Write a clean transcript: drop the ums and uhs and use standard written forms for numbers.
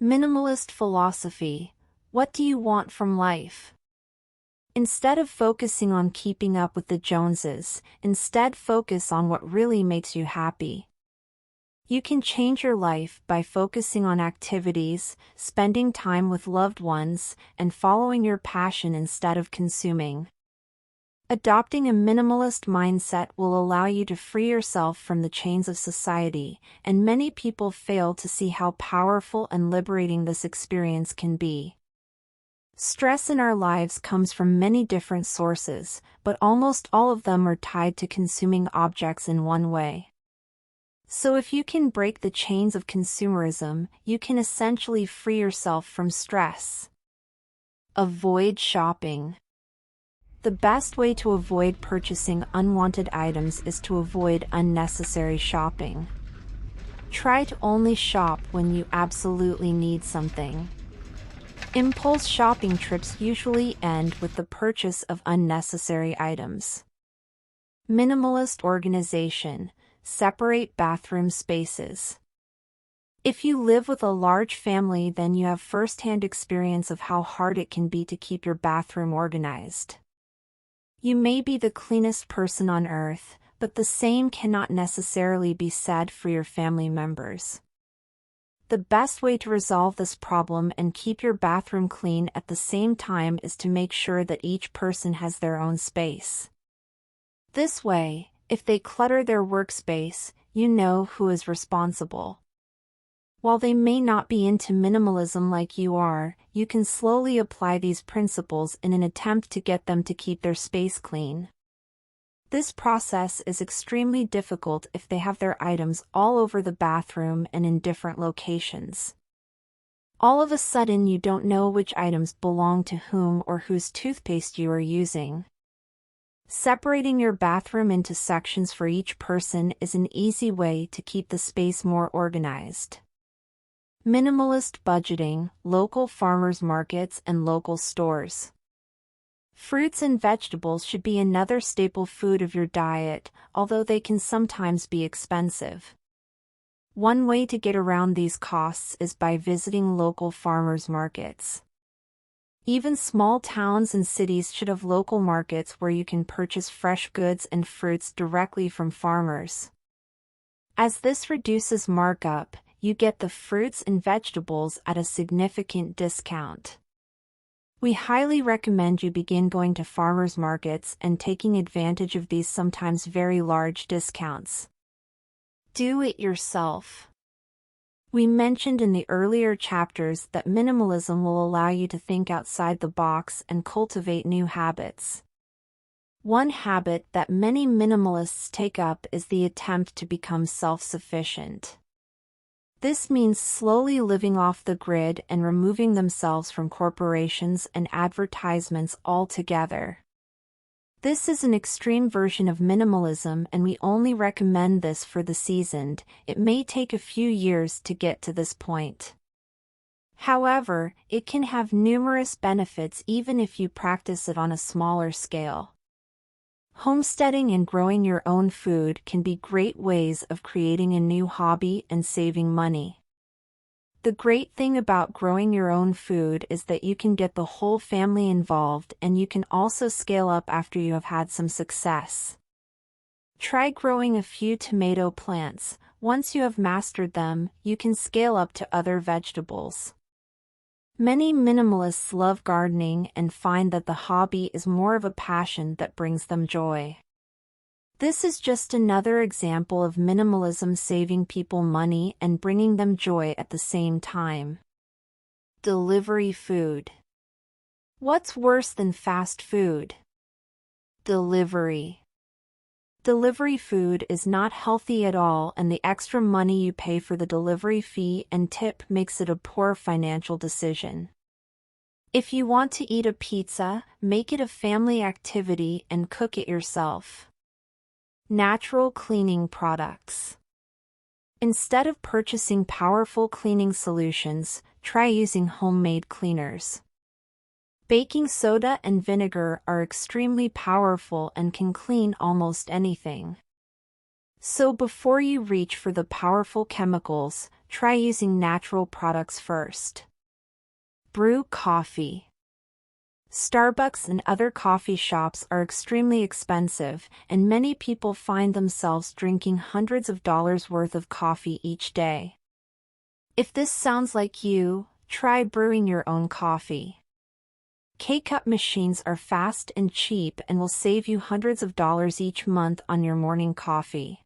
Minimalist philosophy. What do you want from life? Instead of focusing on keeping up with the Joneses, instead focus on what really makes you happy. You can change your life by focusing on activities, spending time with loved ones, and following your passion instead of consuming. Adopting a minimalist mindset will allow you to free yourself from the chains of society, and many people fail to see how powerful and liberating this experience can be. Stress in our lives comes from many different sources, but almost all of them are tied to consuming objects in one way. So if you can break the chains of consumerism, you can essentially free yourself from stress. Avoid shopping. The best way to avoid purchasing unwanted items is to avoid unnecessary shopping. Try to only shop when you absolutely need something. Impulse shopping trips usually end with the purchase of unnecessary items. Minimalist organization. Separate bathroom spaces. If you live with a large family, then you have first-hand experience of how hard it can be to keep your bathroom organized. You may be the cleanest person on earth, but the same cannot necessarily be said for your family members. The best way to resolve this problem and keep your bathroom clean at the same time is to make sure that each person has their own space. This way, if they clutter their workspace, you know who is responsible. While they may not be into minimalism like you are, you can slowly apply these principles in an attempt to get them to keep their space clean. This process is extremely difficult if they have their items all over the bathroom and in different locations. All of a sudden you don't know which items belong to whom or whose toothpaste you are using. Separating your bathroom into sections for each person is an easy way to keep the space more organized. Minimalist budgeting, local farmers markets and local stores. Fruits and vegetables should be another staple food of your diet, although they can sometimes be expensive. One way to get around these costs is by visiting local farmers markets. Even small towns and cities should have local markets where you can purchase fresh goods and fruits directly from farmers. As this reduces markup, you get the fruits and vegetables at a significant discount. We highly recommend you begin going to farmers markets and taking advantage of these sometimes very large discounts. Do it yourself. We mentioned in the earlier chapters that minimalism will allow you to think outside the box and cultivate new habits. One habit that many minimalists take up is the attempt to become self-sufficient. This means slowly living off the grid and removing themselves from corporations and advertisements altogether. This is an extreme version of minimalism, and we only recommend this for the seasoned. It may take a few years to get to this point. However, it can have numerous benefits even if you practice it on a smaller scale. Homesteading and growing your own food can be great ways of creating a new hobby and saving money. The great thing about growing your own food is that you can get the whole family involved, and you can also scale up after you have had some success. Try growing a few tomato plants. Once you have mastered them, you can scale up to other vegetables. Many minimalists love gardening and find that the hobby is more of a passion that brings them joy. This is just another example of minimalism saving people money and bringing them joy at the same time. Delivery food. What's worse than fast food? Delivery. Delivery food is not healthy at all, and the extra money you pay for the delivery fee and tip makes it a poor financial decision. If you want to eat a pizza, make it a family activity and cook it yourself. Natural cleaning products. Instead of purchasing powerful cleaning solutions, try using homemade cleaners. Baking soda and vinegar are extremely powerful and can clean almost anything. So before you reach for the powerful chemicals, try using natural products first. Brew coffee. Starbucks and other coffee shops are extremely expensive, and many people find themselves drinking hundreds of dollars worth of coffee each day. If this sounds like you, try brewing your own coffee. K-Cup machines are fast and cheap and will save you hundreds of dollars each month on your morning coffee.